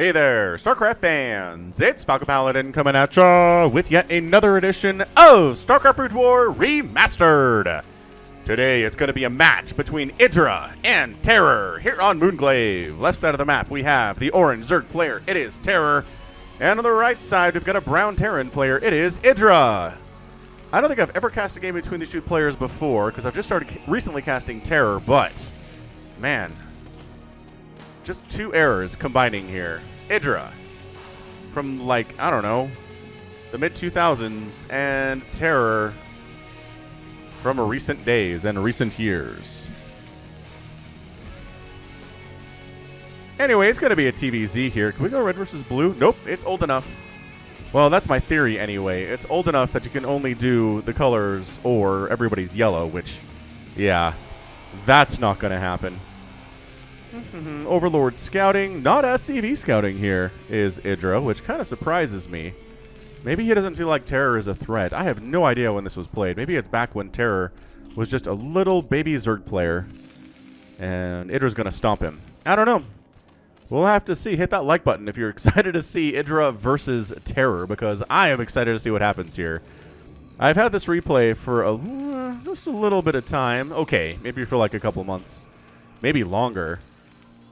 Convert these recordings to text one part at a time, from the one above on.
Hey there, StarCraft fans! It's Falcon Paladin coming at ya with yet another edition of StarCraft Brood War Remastered! Today it's going to be a match between IdrA and Terror here on Moonglaive. Left side of the map we have the orange Zerg player, it is Terror. And on the right side we've got a brown Terran player, it is IdrA. I don't think I've ever cast a game between these two players before because I've just started recently casting Terror, but man, just two errors combining here. IdrA from, like, I don't know, the mid-2000s, and Terror from recent days and recent years. Anyway, it's going to be a TVZ here. Can we go red versus blue? Nope, it's old enough. Well, that's my theory anyway. It's old enough that you can only do the colors or everybody's yellow, which, yeah, that's not going to happen. Overlord scouting, not SCV scouting here is IdrA, which kind of surprises me. Maybe he doesn't feel like Terror is a threat. I have no idea when this was played. Maybe it's back when Terror was just a little baby Zerg player, and IdrA's going to stomp him. I don't know. We'll have to see. Hit that like button if you're excited to see IdrA versus Terror, because I am excited to see what happens here. I've had this replay for just a little bit of time. Okay, maybe for like a couple months, maybe longer.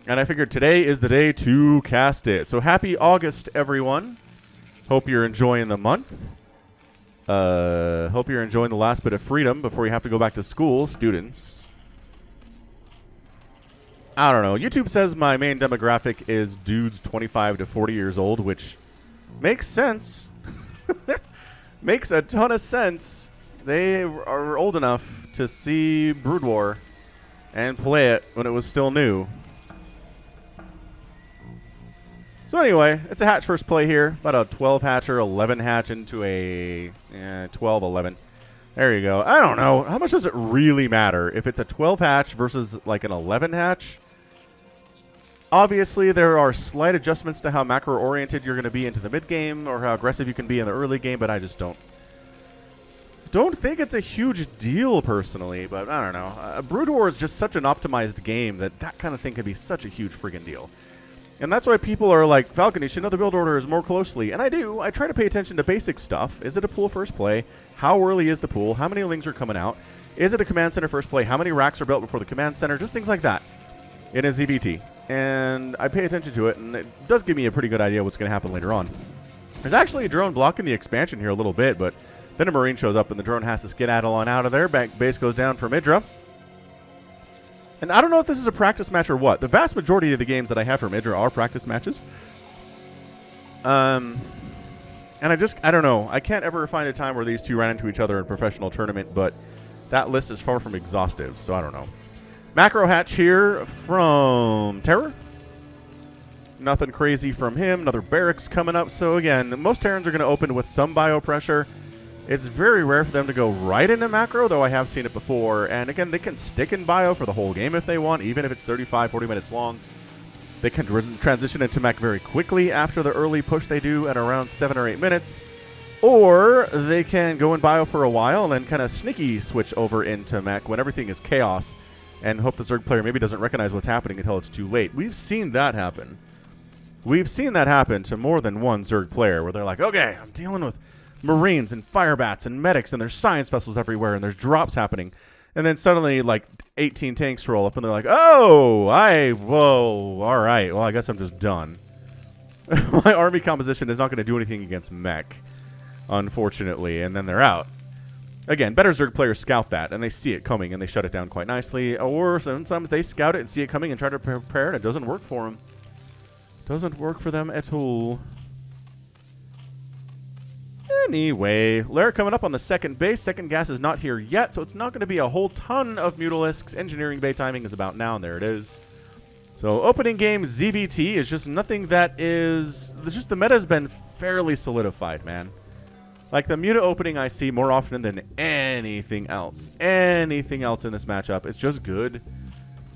And I figured today is the day to cast it. So happy August, everyone. Hope you're enjoying the month. Hope you're enjoying the last bit of freedom before you have to go back to school, students. I don't know. YouTube says my main demographic is dudes 25 to 40 years old, which makes sense. Makes a ton of sense. They are old enough to see Brood War and play it when it was still new. So anyway, it's a hatch first play here. About a 12 hatch or 11 hatch into a 12, 11. There you go. I don't know. How much does it really matter if it's a 12 hatch versus like an 11 hatch? Obviously, there are slight adjustments to how macro-oriented you're going to be into the mid-game or how aggressive you can be in the early game, but I just don't think it's a huge deal personally, but I don't know. Brood War is just such an optimized game that kind of thing can be such a huge friggin' deal. And that's why people are like, Falcon, you should know the build orders more closely. And I do. I try to pay attention to basic stuff. Is it a pool first play? How early is the pool? How many lings are coming out? Is it a command center first play? How many racks are built before the command center? Just things like that in a ZVT. And I pay attention to it, and it does give me a pretty good idea what's going to happen later on. There's actually a drone blocking the expansion here a little bit, but then a Marine shows up, and the drone has to skedaddle on out of there. Base goes down from IdrA. And I don't know if this is a practice match or what. The vast majority of the games that I have from IdrA are practice matches. And I don't know. I can't ever find a time where these two ran into each other in a professional tournament, but that list is far from exhaustive, so I don't know. Macro hatch here from Terror. Nothing crazy from him. Another barracks coming up. So again, most Terrans are going to open with some bio pressure. It's very rare for them to go right into macro, though I have seen it before. And again, they can stick in bio for the whole game if they want, even if it's 35, 40 minutes long. They can transition into mech very quickly after the early push they do at around 7 or 8 minutes. Or they can go in bio for a while and then kind of sneaky switch over into mech when everything is chaos and hope the Zerg player maybe doesn't recognize what's happening until it's too late. We've seen that happen. We've seen that happen to more than one Zerg player where they're like, okay, I'm dealing with Marines and Firebats and medics, and there's science vessels everywhere, and there's drops happening. And then suddenly, like, 18 tanks roll up, and they're like, oh, whoa, all right, well, I guess I'm just done. My army composition is not going to do anything against mech, unfortunately, and then they're out. Again, better Zerg players scout that, and they see it coming, and they shut it down quite nicely. Or sometimes they scout it and see it coming and try to prepare, and it doesn't work for them. Doesn't work for them at all. Anyway, Lair coming up on the second base. Second gas is not here yet, so it's not going to be a whole ton of Mutalisks. Engineering bay timing is about now, and there it is. So opening game ZVT is just nothing that is... Just the meta has been fairly solidified, man. Like the Muta opening I see more often than anything else. Anything else in this matchup. It's just good.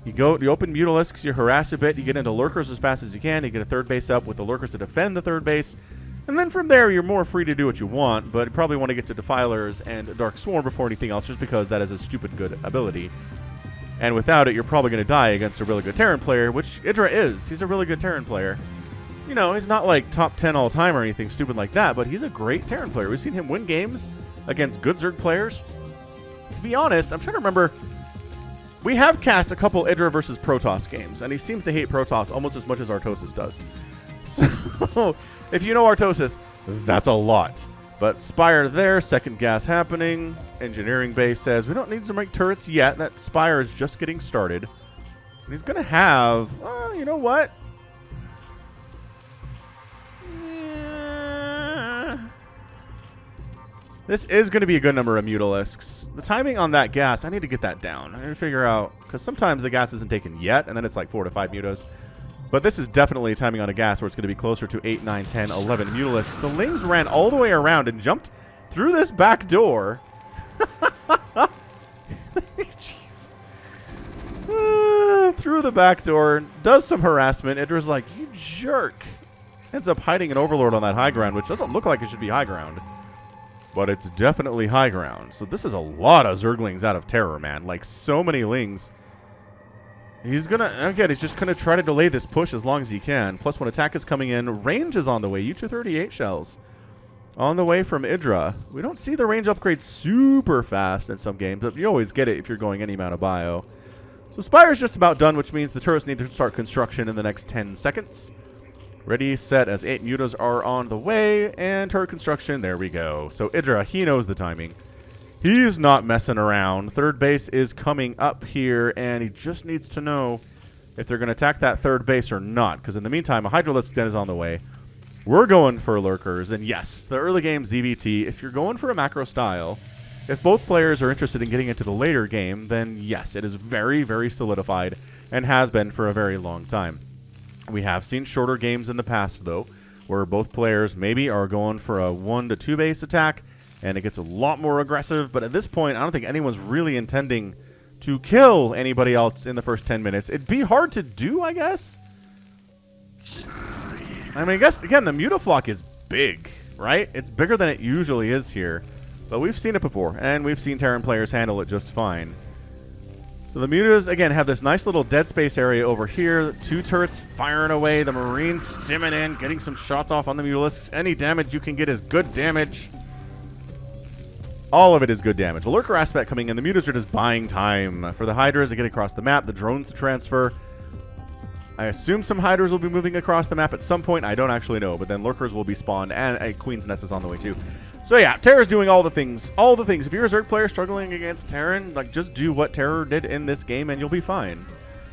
You open Mutalisks, you harass a bit, you get into Lurkers as fast as you can, you get a third base up with the Lurkers to defend the third base. And then from there, you're more free to do what you want, but you probably want to get to Defilers and Dark Swarm before anything else, just because that is a stupid good ability. And without it, you're probably going to die against a really good Terran player, which IdrA is. He's a really good Terran player. You know, he's not like top 10 all time or anything stupid like that, but he's a great Terran player. We've seen him win games against good Zerg players. To be honest, I'm trying to remember. We have cast a couple IdrA versus Protoss games, and he seems to hate Protoss almost as much as Artosis does. So, if you know Artosis, that's a lot. But Spire there, second gas happening. Engineering base says, we don't need to make turrets yet. That Spire is just getting started. And he's going to have, you know what? This is going to be a good number of Mutalisks. The timing on that gas, I need to get that down. I need to figure out, because sometimes the gas isn't taken yet, and then it's like 4 to 5 mutas. But this is definitely timing on a gas where it's going to be closer to 8, 9, 10, 11 Mutalisks. The Lings ran all the way around and jumped through this back door. Jeez. Through the back door, does some harassment. IdrA's like, you jerk. Ends up hiding an Overlord on that high ground, which doesn't look like it should be high ground. But it's definitely high ground. So this is a lot of Zerglings out of Terror, man. Like, so many Lings. He's going to, again, he's just going to try to delay this push as long as he can. Plus, when attack is coming in, range is on the way. U-238 shells on the way from IdrA. We don't see the range upgrade super fast in some games, but you always get it if you're going any amount of bio. So Spire's just about done, which means the turrets need to start construction in the next 10 seconds. Ready, set, as 8 mutas are on the way, and turret construction, there we go. So IdrA, he knows the timing. He's not messing around. Third base is coming up here, and he just needs to know if they're going to attack that third base or not, because in the meantime, a Hydralisk Den is on the way. We're going for lurkers, and yes, the early game ZVT, if you're going for a macro style, if both players are interested in getting into the later game, then yes, it is very, very solidified, and has been for a very long time. We have seen shorter games in the past, though, where both players maybe are going for a 1 to 2 base attack, and it gets a lot more aggressive. But at this point, I don't think anyone's really intending to kill anybody else in the first 10 minutes. It'd be hard to do, I guess. I mean, I guess, again, the Mutaflock is big, right? It's bigger than it usually is here. But we've seen it before, and we've seen Terran players handle it just fine. So the mutas, again, have this nice little dead space area over here. 2 turrets firing away. The Marines stimming in, getting some shots off on the Mutalisks. Any damage you can get is good damage. All of it is good damage. A lurker aspect coming in. The mutas are just buying time for the Hydras to get across the map. The drones to transfer. I assume some Hydras will be moving across the map at some point. I don't actually know, but then lurkers will be spawned, and a Queen's Nest is on the way too. So yeah, Terror's doing all the things. All the things. If you're a Zerg player struggling against Terran, like, just do what Terror did in this game and you'll be fine.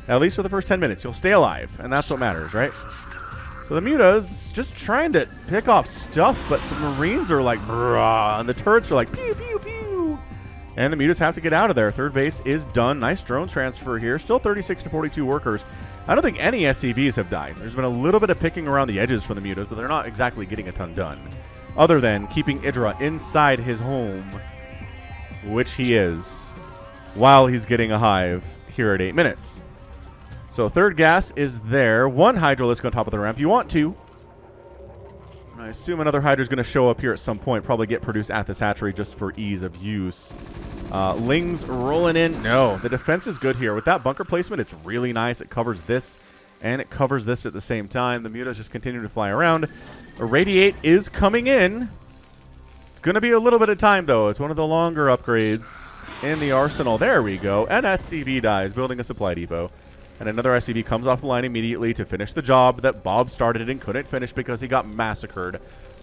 At least for the first 10 minutes. You'll stay alive, and that's what matters, right? So the mutas just trying to pick off stuff, but the Marines are like, brah, and the turrets are like, pew, pew, pew. And the mutas have to get out of there. Third base is done. Nice drone transfer here. Still 36 to 42 workers. I don't think any SCVs have died. There's been a little bit of picking around the edges for the mutas, but they're not exactly getting a ton done. Other than keeping IdrA inside his home, which he is, while he's getting a hive here at 8 minutes. So third gas is there. 1 Hydralisk on top of the ramp. You want 2. I assume another Hydra is going to show up here at some point, probably get produced at this hatchery just for ease of use. Lings rolling in. No, the defense is good here. With that bunker placement, it's really nice. It covers this, and it covers this at the same time. The mutas just continue to fly around. Irradiate is coming in. It's going to be a little bit of time, though. It's one of the longer upgrades in the arsenal. There we go. An SCV dies, building a supply depot. And another SCV comes off the line immediately to finish the job that Bob started and couldn't finish because he got massacred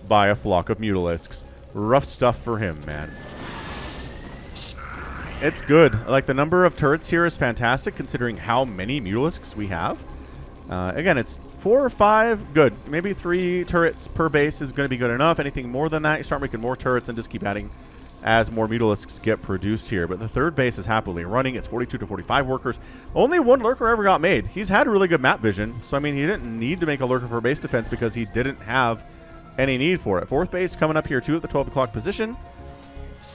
by a flock of Mutalisks. Rough stuff for him, man. It's good. Like, the number of turrets here is fantastic considering how many Mutalisks we have. Again, it's 4 or 5. Good. Maybe 3 turrets per base is going to be good enough. Anything more than that, you start making more turrets and just keep adding as more Mutalisks get produced here. But the third base is happily running. It's 42 to 45 workers. Only 1 lurker ever got made. He's had really good map vision. So, I mean, he didn't need to make a lurker for base defense because he didn't have any need for it. Fourth base coming up here, too, at the 12 o'clock position.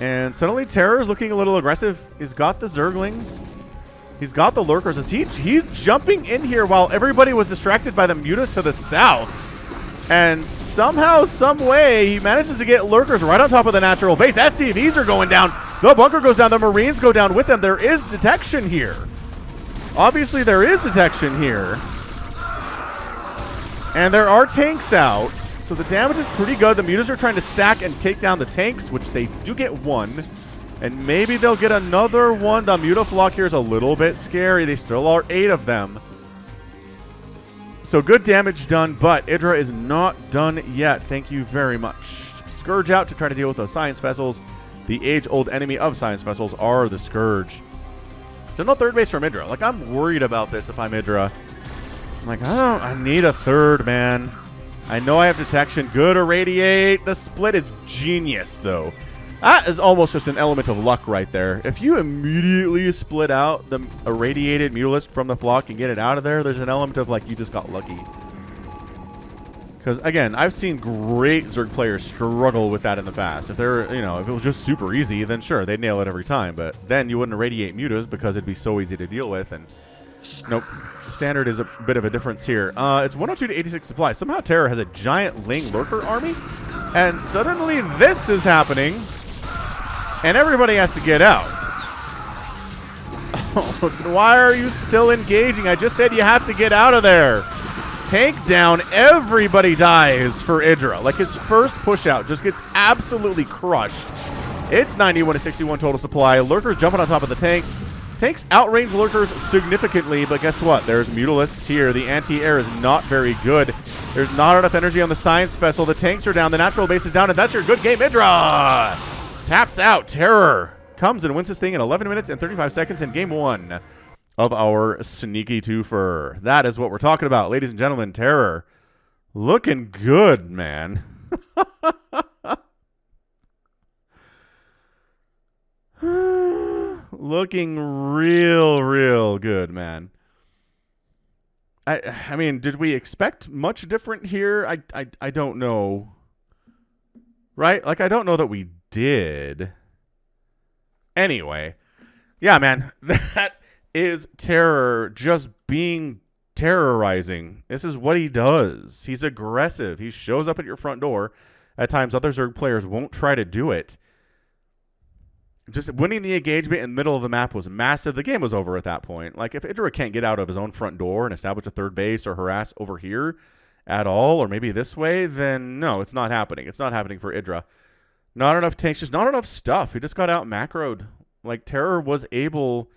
And suddenly Terror is looking a little aggressive. He's got the Zerglings. He's got the lurkers. He's jumping in here while everybody was distracted by the mutas to the south. And somehow, some way, he manages to get lurkers right on top of the natural base. SCVs are going down. The bunker goes down. The Marines go down with them. There is detection here. Obviously, there is detection here. And there are tanks out, so the damage is pretty good. The mutas are trying to stack and take down the tanks, which they do get one. And maybe they'll get another one. The mutaflock here is a little bit scary. They still are 8 of them. So good damage done, but IdrA is not done yet. Thank you very much. Scourge out to try to deal with those science vessels. The age-old enemy of science vessels are the Scourge. Still no third base from IdrA. Like, I'm worried about this if I'm IdrA. I'm like, I need a third, man. I know I have detection. Good irradiate. The split is genius, though. That is almost just an element of luck right there. If you immediately split out the irradiated Mutalist from the flock and get it out of there, there's an element of, like, you just got lucky. Because, again, I've seen great Zerg players struggle with that in the past. If they're, you know, if it was just super easy, then sure, they'd nail it every time. But then you wouldn't irradiate mutas because it'd be so easy to deal with. And nope, standard is a bit of a difference here. It's 102 to 86 supply. Somehow Terror has a giant Ling Lurker army. And suddenly this is happening. And everybody has to get out. Why are you still engaging? I just said you have to get out of there. Tank down. Everybody dies for IdrA. Like, his first push out just gets absolutely crushed. It's 91 to 61 total supply. Lurkers jumping on top of the tanks. Tanks outrange Lurkers significantly, but guess what? There's Mutalisks here. The anti-air is not very good. There's not enough energy on the Science Vessel. The tanks are down. The natural base is down, and that's your good game. IdrA taps out. Terror comes and wins this thing in 11 minutes and 35 seconds in game 1 of our sneaky twofer. That is what we're talking about, ladies and gentlemen. Terror looking good, man. Looking real good, man. I mean, did we expect much different here? I don't know. Right? Like, I don't know that we did. Anyway. Yeah, man. That is Terror just being terrorizing. This is what he does. He's aggressive. He shows up at your front door. At times, other Zerg players won't try to do it. Just winning the engagement in the middle of the map was massive. The game was over at that point. Like, if IdrA can't get out of his own front door and establish a third base or harass over here at all, or maybe this way, then no, it's not happening. It's not happening for IdrA. Not enough tanks, just not enough stuff. He just got out macroed. Like, Terror was able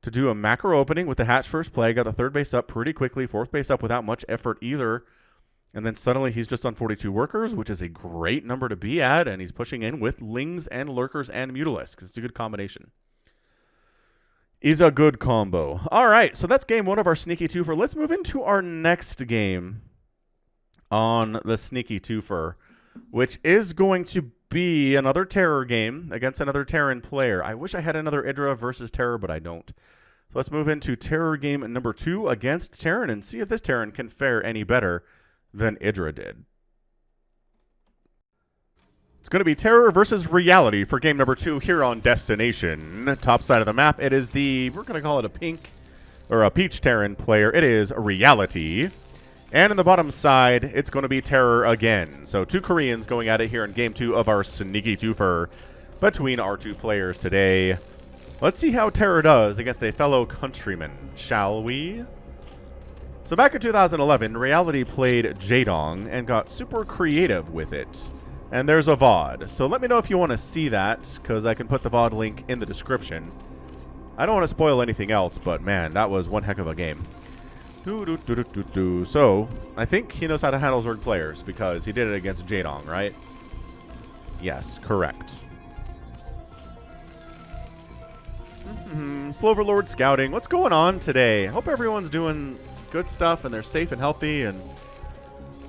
to do a macro opening with the hatch first play, got the third base up pretty quickly, fourth base up without much effort either. And then suddenly he's just on 42 workers, which is a great number to be at, and he's pushing in with Lings and Lurkers and Mutalisks. It's a good combination. Is a good combo. All right, so that's game 1 of our Sneaky Twofer. Let's move into our next game on the Sneaky Twofer, which is going to be another Terror game against another Terran player. I wish I had another IdrA versus Terror, but I don't. So let's move into Terror game number 2 against Terran and see if this Terran can fare any better than IdrA did. It's going to be Terror versus Reality for game number 2 here on Destination. Top side of the map, it is the, we're going to call it a pink or a peach Terran player. It is Reality. And in the bottom side, it's going to be Terror again. So 2 Koreans going at it here in game 2 of our Sneaky Twofer between our 2 players today. Let's see how Terror does against a fellow countryman, shall we? So back in 2011, Reality played Jaedong and got super creative with it. And there's a VOD. So let me know if you want to see that, because I can put the VOD link in the description. I don't want to spoil anything else, but man, that was one heck of a game. So, I think he knows how to handle Zerg players, because he did it against Jaedong, right? Yes, correct. Sloverlord scouting. What's going on today? Hope everyone's doing good stuff and they're safe and healthy. And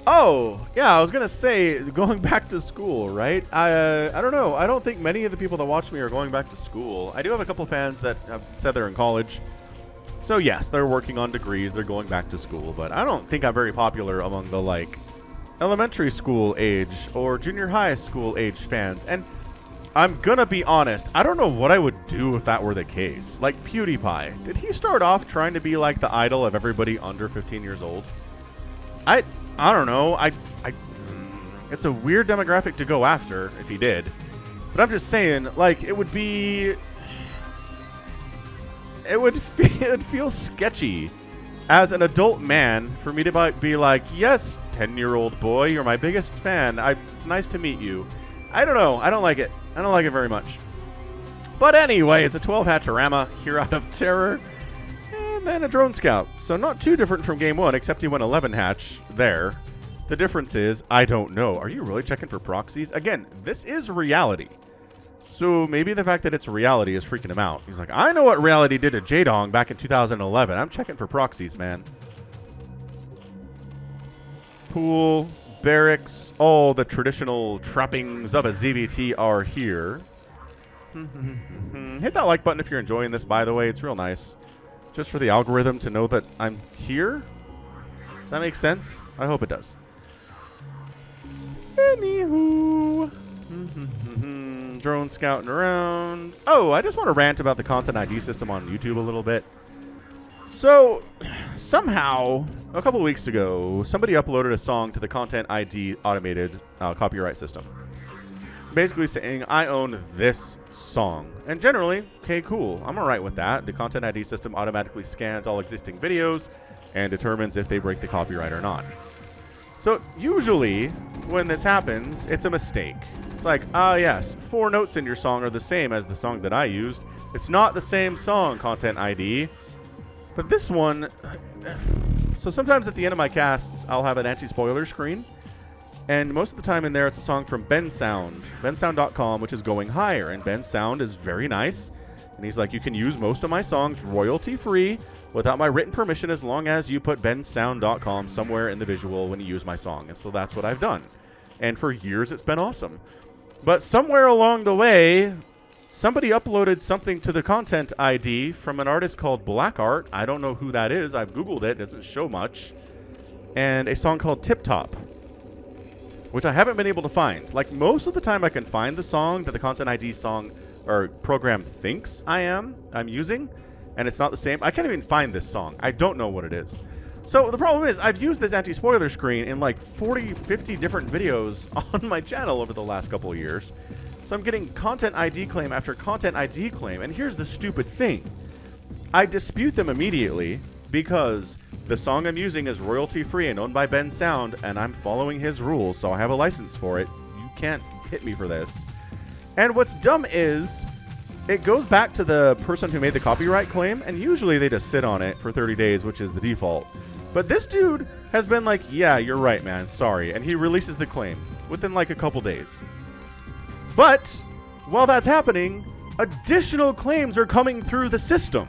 oh yeah, I was gonna say going back to school, right? I don't know. I don't think many of the people that watch me are going back to school. I do have a couple of fans that have said they're in college, so yes, they're working on degrees, they're going back to school, but I don't think I'm very popular among the like elementary school age or junior high school age fans. And I'm gonna be honest, I don't know what I would do if that were the case. Like PewDiePie, did he start off trying to be like the idol of everybody under 15 years old? I don't know. It's a weird demographic to go after if he did. But I'm just saying, like, it would feel sketchy as an adult man, for me to be like, yes, 10-year-old boy, you're my biggest fan. It's nice to meet you. I don't know. I don't like it. I don't like it very much. But anyway, it's a 12 hatcherama here out of Terror. And then a drone scout. So not too different from game 1, except he went 11 hatch there. The difference is, I don't know. Are you really checking for proxies? Again, this is reality. So maybe the fact that it's reality is freaking him out. He's like, I know what reality did to J-Dong back in 2011. I'm checking for proxies, man. Pool, barracks, all the traditional trappings of a ZVT are here. Hit that like button if you're enjoying this, by the way. It's real nice. Just for the algorithm to know that I'm here. Does that make sense? I hope it does. Anywho. Drone scouting around. Oh, I just want to rant about the content ID system on YouTube a little bit. So, somehow, a couple weeks ago, somebody uploaded a song to the content ID automated copyright system. Basically saying, I own this song. And generally, okay, cool. I'm alright with that. The content ID system automatically scans all existing videos and determines if they break the copyright or not. So, usually, when this happens, it's a mistake. It's like, yes, 4 notes in your song are the same as the song that I used. It's not the same song, content ID. But this one, so sometimes at the end of my casts, I'll have an anti-spoiler screen. And most of the time in there, it's a song from bensound, bensound.com, which is going higher. And bensound is very nice. And he's like, you can use most of my songs royalty-free without my written permission as long as you put bensound.com somewhere in the visual when you use my song. And so that's what I've done. And for years, it's been awesome. But somewhere along the way, somebody uploaded something to the content ID from an artist called Black Art. I don't know who that is. I've Googled it. It doesn't show much. And a song called Tip Top, which I haven't been able to find. Like, most of the time I can find the song that the content ID song or program thinks I'm using, and it's not the same. I can't even find this song. I don't know what it is. So the problem is, I've used this anti-spoiler screen in like 40, 50 different videos on my channel over the last couple of years. So I'm getting content ID claim after content ID claim. And here's the stupid thing. I dispute them immediately because the song I'm using is royalty-free and owned by bensound, and I'm following his rules, so I have a license for it. You can't hit me for this. And what's dumb is, it goes back to the person who made the copyright claim, and usually they just sit on it for 30 days, which is the default. But this dude has been like, yeah, you're right, man, sorry. And he releases the claim within like a couple days. But while that's happening, additional claims are coming through the system.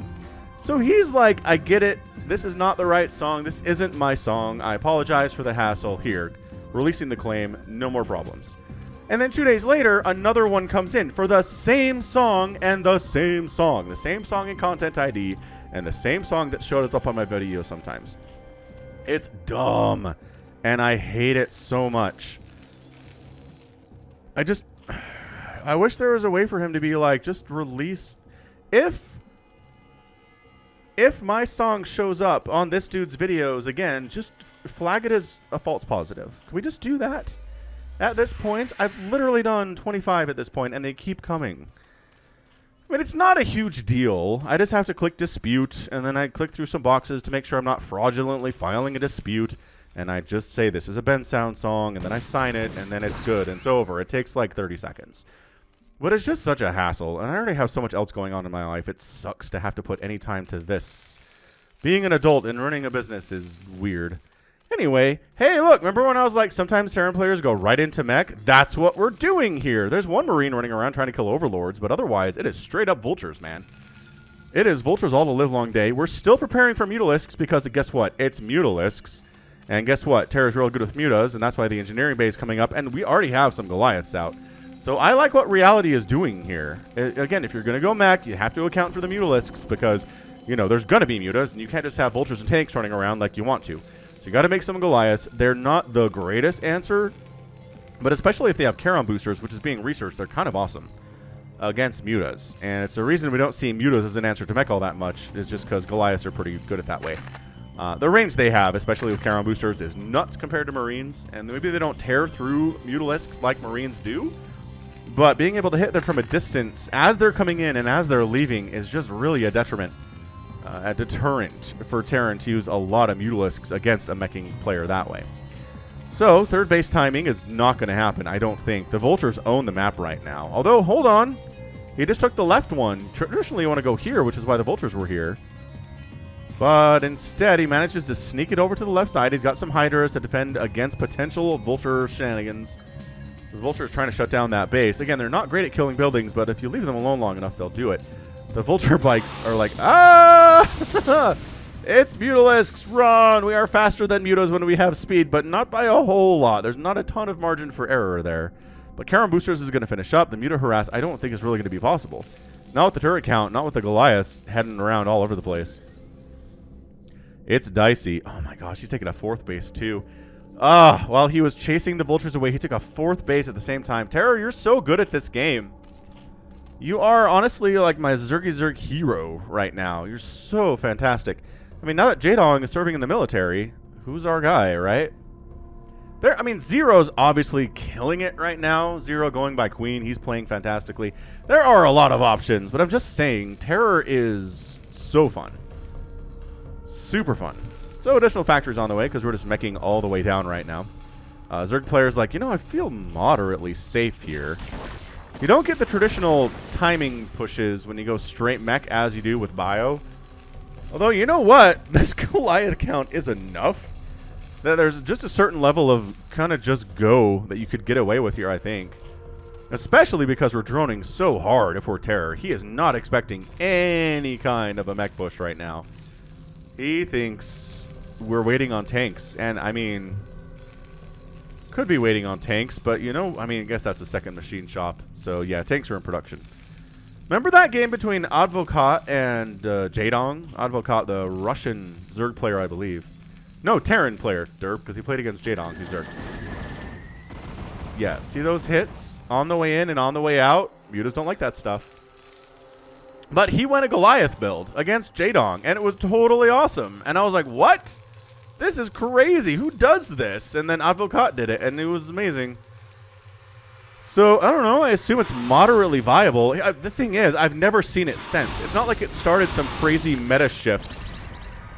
So he's like, I get it. This is not the right song. This isn't my song. I apologize for the hassle. Here, releasing the claim, no more problems. And then 2 days later, another one comes in for the same song and the same song. The same song in Content ID and the same song that showed up on my video sometimes. It's dumb. And I hate it so much. I wish there was a way for him to be like, just release. If my song shows up on this dude's videos again, just flag it as a false positive. Can we just do that? At this point, I've literally done 25 at this point, and they keep coming. I mean, it's not a huge deal. I just have to click dispute, and then I click through some boxes to make sure I'm not fraudulently filing a dispute. And I just say this is a bensound song, and then I sign it, and then it's good, and it's over. It takes like 30 seconds. But it's just such a hassle, and I already have so much else going on in my life. It sucks to have to put any time to this. Being an adult and running a business is weird. Anyway, hey, look, remember when I was like, sometimes Terran players go right into mech? That's what we're doing here. There's one Marine running around trying to kill overlords, but otherwise, it is straight up vultures, man. It is vultures all the live long day. We're still preparing for mutalisks because guess what? It's mutalisks. And guess what? Terra's real good with mutas, and that's why the engineering bay is coming up, and we already have some Goliaths out. So I like what reality is doing here. Again, if you're going to go mech, you have to account for the mutalisks because, you know, there's going to be mutas, and you can't just have vultures and tanks running around like you want to. So you got to make some Goliaths. They're not the greatest answer, but especially if they have Charon boosters, which is being researched, they're kind of awesome against mutas. And it's the reason we don't see mutas as an answer to mech all that much is just because Goliaths are pretty good at that way. The range they have, especially with Charon boosters, is nuts compared to Marines, and maybe they don't tear through mutalisks like Marines do, but being able to hit them from a distance as they're coming in and as they're leaving is just really a detriment. a deterrent for Terran to use a lot of Mutalisks against a meching player that way. So, third base timing is not going to happen, I don't think. The Vultures own the map right now. Although, hold on. He just took the left one. Traditionally, you want to go here, which is why the Vultures were here. But instead, he manages to sneak it over to the left side. He's got some Hydras to defend against potential Vulture shenanigans. The Vulture is trying to shut down that base. Again, they're not great at killing buildings, but if you leave them alone long enough, they'll do it. The Vulture bikes are like, ah! It's Mutalisks, run! We are faster than Mutas when we have speed, but not by a whole lot. There's not a ton of margin for error there. But Charon Boosters is going to finish up. The Muta Harass, I don't think is really going to be possible. Not with the turret count, not with the Goliaths heading around all over the place. It's dicey. Oh my gosh, he's taking a fourth base too. While he was chasing the Vultures away, he took a fourth base at the same time. Terror, you're so good at this game. You are honestly like my Zerg hero right now. You're so fantastic. I mean, now that Jaedong is serving in the military, who's our guy, right? I mean, Zero's obviously killing it right now. Zero going by Queen. He's playing fantastically. There are a lot of options, but I'm just saying, Terror is so fun. Super fun. So additional factories on the way because we're just meching all the way down right now. Zerg players like, you know, I feel moderately safe here. You don't get the traditional timing pushes when you go straight mech as you do with Bio. Although, you know what? This Goliath count is enough that there's just a certain level of kind of just go that you could get away with here, I think. Especially because we're droning so hard if we're Terror. He is not expecting any kind of a mech push right now. He thinks we're waiting on tanks. And, I mean, could be waiting on tanks, but, you know, I mean, I guess that's a second machine shop. So, yeah, tanks are in production. Remember that game between Advokat and Jaedong? Advokat, the Russian Zerg player, I believe. No, Terran player, Derp, because he played against Jaedong, who's Zerg. Yeah, see those hits on the way in and on the way out? Mutas don't like that stuff. But he went a Goliath build against Jaedong, and it was totally awesome. And I was like, what? This is crazy. Who does this? And then Advokat did it, and it was amazing. So, I don't know. I assume it's moderately viable. The thing is, I've never seen it since. It's not like it started some crazy meta shift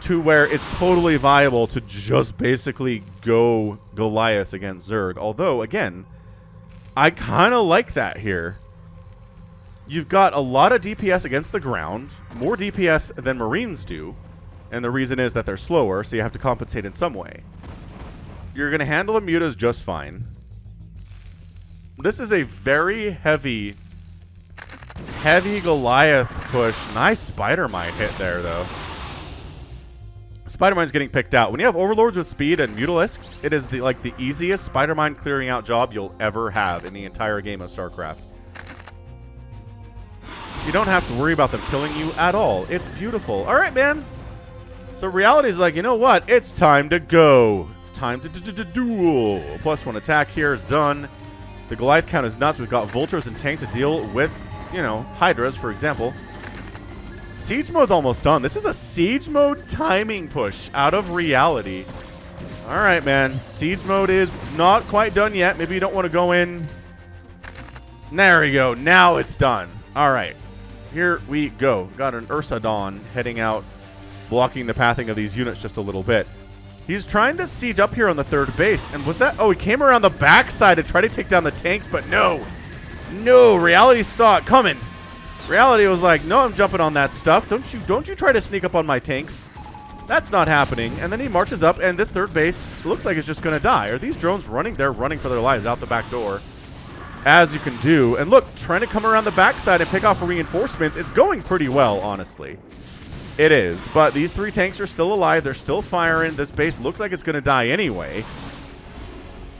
to where it's totally viable to just basically go Goliath against Zerg. Although, again, I kind of like that here. You've got a lot of DPS against the ground, more DPS than Marines do, and the reason is that they're slower, so you have to compensate in some way. You're going to handle the Mutas just fine. This is a very heavy Goliath push. Nice Spider-Mine hit there, though. Spider-Mine's getting picked out. When you have Overlords with speed and Mutalisks, it is the easiest Spider-Mine clearing out job you'll ever have in the entire game of StarCraft. You don't have to worry about them killing you at all. It's beautiful. All right, man. So reality is like, you know what? It's time to go. It's time to duel. +1 attack here is done. The Goliath count is nuts. We've got Vultures and tanks to deal with, you know, Hydras, for example. Siege mode's almost done. This is a siege mode timing push out of reality. All right, man. Siege mode is not quite done yet. Maybe you don't want to go in. There we go. Now it's done. All right. Here we go. Got an Ursa Dawn heading out, blocking the pathing of these units just a little bit. He's trying to siege up here on the third base. And was that... Oh, he came around the backside to try to take down the tanks, but no. No, reality saw it coming. Reality was like, no, I'm jumping on that stuff. Don't you try to sneak up on my tanks. That's not happening. And then he marches up, and this third base looks like it's just going to die. Are these drones running? They're running for their lives out the back door, as you can do. And look, trying to come around the backside and pick off reinforcements. It's going pretty well, honestly. It is, but these three tanks are still alive. They're still firing. This base looks like it's going to die anyway.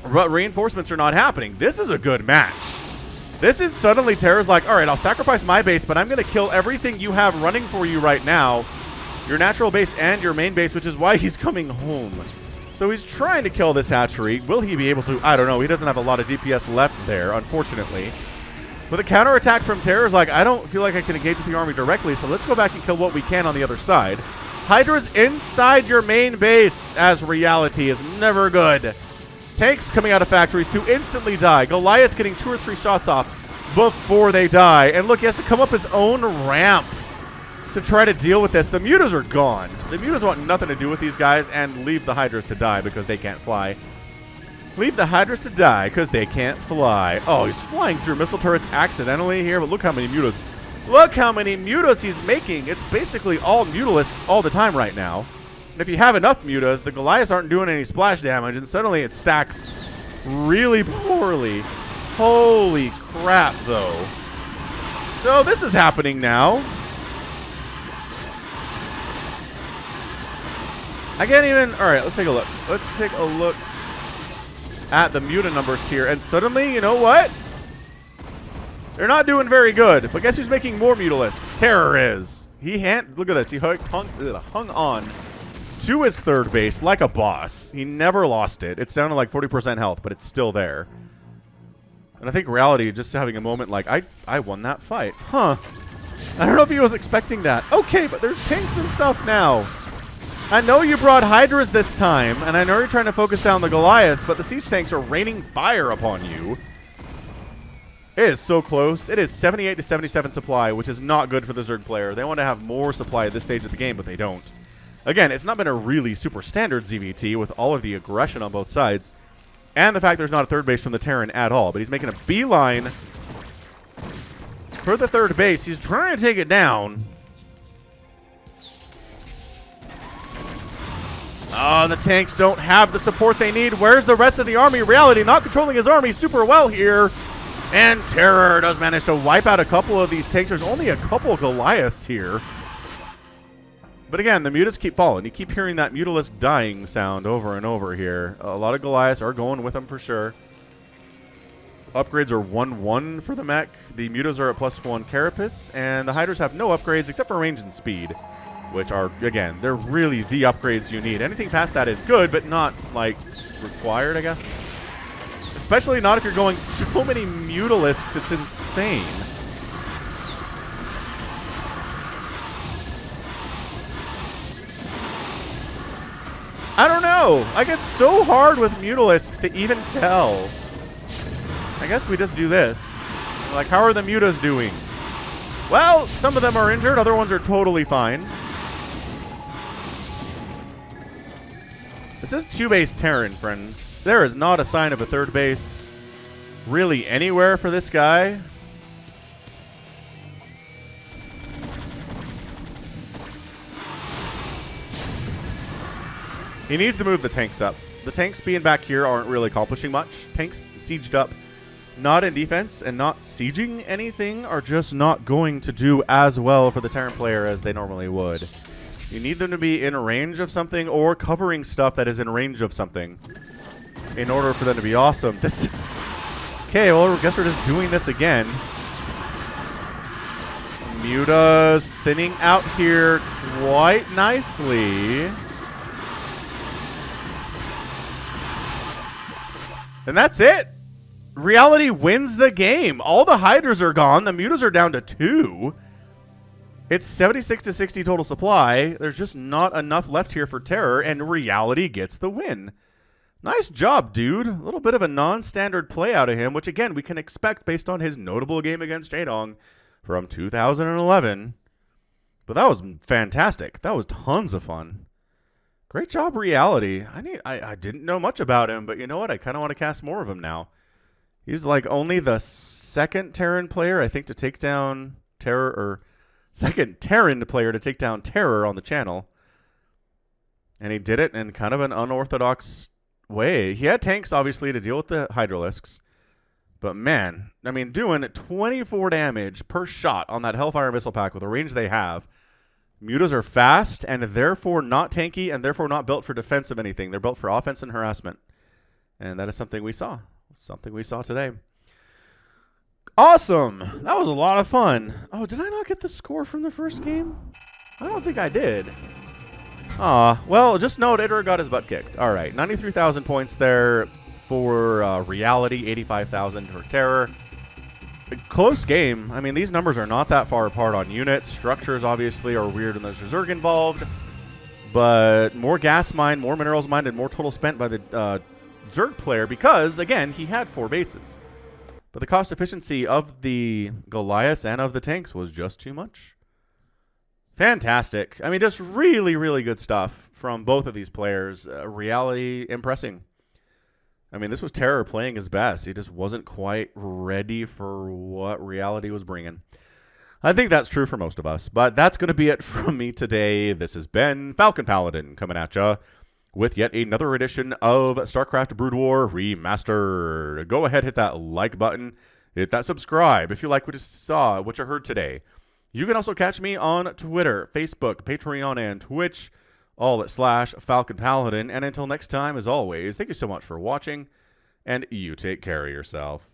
But reinforcements are not happening. This is a good match. This is suddenly Terra's like, all right, I'll sacrifice my base, but I'm going to kill everything you have running for you right now. Your natural base and your main base, which is why he's coming home. So he's trying to kill this hatchery. Will he be able to? I don't know. He doesn't have a lot of DPS left there, unfortunately. But the counterattack from Terror is like, I don't feel like I can engage with the army directly, so let's go back and kill what we can on the other side. Hydra's inside your main base, as reality is never good. Tanks coming out of factories to instantly die. Goliath's getting 2 or 3 shots off before they die. And look, he has to come up his own ramp. to try to deal with this. The mutas are gone. The mutas want nothing to do with these guys and leave the hydras to die because they can't fly. Leave the hydras to die because they can't fly. Oh, he's flying through missile turrets accidentally here, but look how many mutas. Look how many mutas he's making. It's basically all mutalisks all the time right now. And if you have enough mutas, the Goliaths aren't doing any splash damage, and suddenly it stacks really poorly. Holy crap, though. So this is happening now. I can't even... All right, let's take a look. Let's take a look at the muta numbers here. And suddenly, you know what? They're not doing very good. But guess who's making more mutalisks? Terror is. Look at this. He hung on to his third base like a boss. He never lost it. It's down to like 40% health, but it's still there. And I think Reality just having a moment like, I won that fight. Huh. I don't know if he was expecting that. Okay, but there's tanks and stuff now. I know you brought Hydras this time, and I know you're trying to focus down the Goliaths, but the siege tanks are raining fire upon you. It is so close. It is 78 to 77 supply, which is not good for the Zerg player. They want to have more supply at this stage of the game, but they don't. Again, it's not been a really super standard ZVT with all of the aggression on both sides, and the fact there's not a third base from the Terran at all, but he's making a beeline for the third base. He's trying to take it down. Oh, the tanks don't have the support they need. Where's the rest of the army? Reality not controlling his army super well here. And Terror does manage to wipe out a couple of these tanks. There's only a couple Goliaths here. But again, the mutas keep falling. You keep hearing that mutalisk dying sound over and over here. A lot of Goliaths are going with them for sure. Upgrades are 1-1 for the mech. The mutas are at +1 carapace. And the hydras have no upgrades except for range and speed, which are, again, they're really the upgrades you need. Anything past that is good, but not, like, required, I guess. Especially not if you're going so many mutalisks. It's insane. I don't know. Like, it's so hard with mutalisks to even tell. I guess we just do this. Like, how are the mutas doing? Well, some of them are injured. Other ones are totally fine. This is 2-base Terran, friends. There is not a sign of a third base really anywhere for this guy. He needs to move the tanks up. The tanks being back here aren't really accomplishing much. Tanks sieged up, not in defense and not sieging anything, are just not going to do as well for the Terran player as they normally would. You need them to be in range of something or covering stuff that is in range of something in order for them to be awesome. This. Okay, well, I guess we're just doing this again. Muta's thinning out here quite nicely. And that's it. Reality wins the game. All the hydras are gone. The mutas are down to 2. It's 76 to 60 total supply. There's just not enough left here for Terror, and Reality gets the win. Nice job, dude. A little bit of a non-standard play out of him, which, again, we can expect based on his notable game against Jaedong from 2011. But that was fantastic. That was tons of fun. Great job, Reality. I didn't know much about him, but you know what? I kind of want to cast more of him now. He's like only the second Terran player, I think, to take down Terror, or second Terran player to take down Terror on the channel. And he did it in kind of an unorthodox way. He had tanks, obviously, to deal with the Hydralisks. But man, I mean, doing 24 damage per shot on that Hellfire missile pack with the range they have. Mutas are fast and therefore not tanky and therefore not built for defense of anything. They're built for offense and harassment. And that is something we saw. Something we saw today. Awesome. That was a lot of fun. Oh, did I not get the score from the first game? I don't think I did. Aw. Well, just know IdrA got his butt kicked. All right. 93,000 points there for Reality. 85,000 for Terror. Close game. I mean, these numbers are not that far apart on units. Structures, obviously, are weird when there's Zerg involved. But more gas mined, more minerals mined, and more total spent by the Zerg player because, again, he had 4 bases. But the cost efficiency of the Goliaths and of the tanks was just too much. Fantastic. I mean, just really, really good stuff from both of these players. Reality impressing. I mean, this was Terror playing his best. He just wasn't quite ready for what reality was bringing. I think that's true for most of us, but that's going to be it from me today. This has been Falcon Paladin coming at ya with yet another edition of StarCraft Brood War Remastered. Go ahead, hit that like button, hit that subscribe if you like what you saw, what you heard today. You can also catch me on Twitter, Facebook, Patreon, and Twitch, all at /Falcon Paladin. And until next time, as always, thank you so much for watching, and you take care of yourself.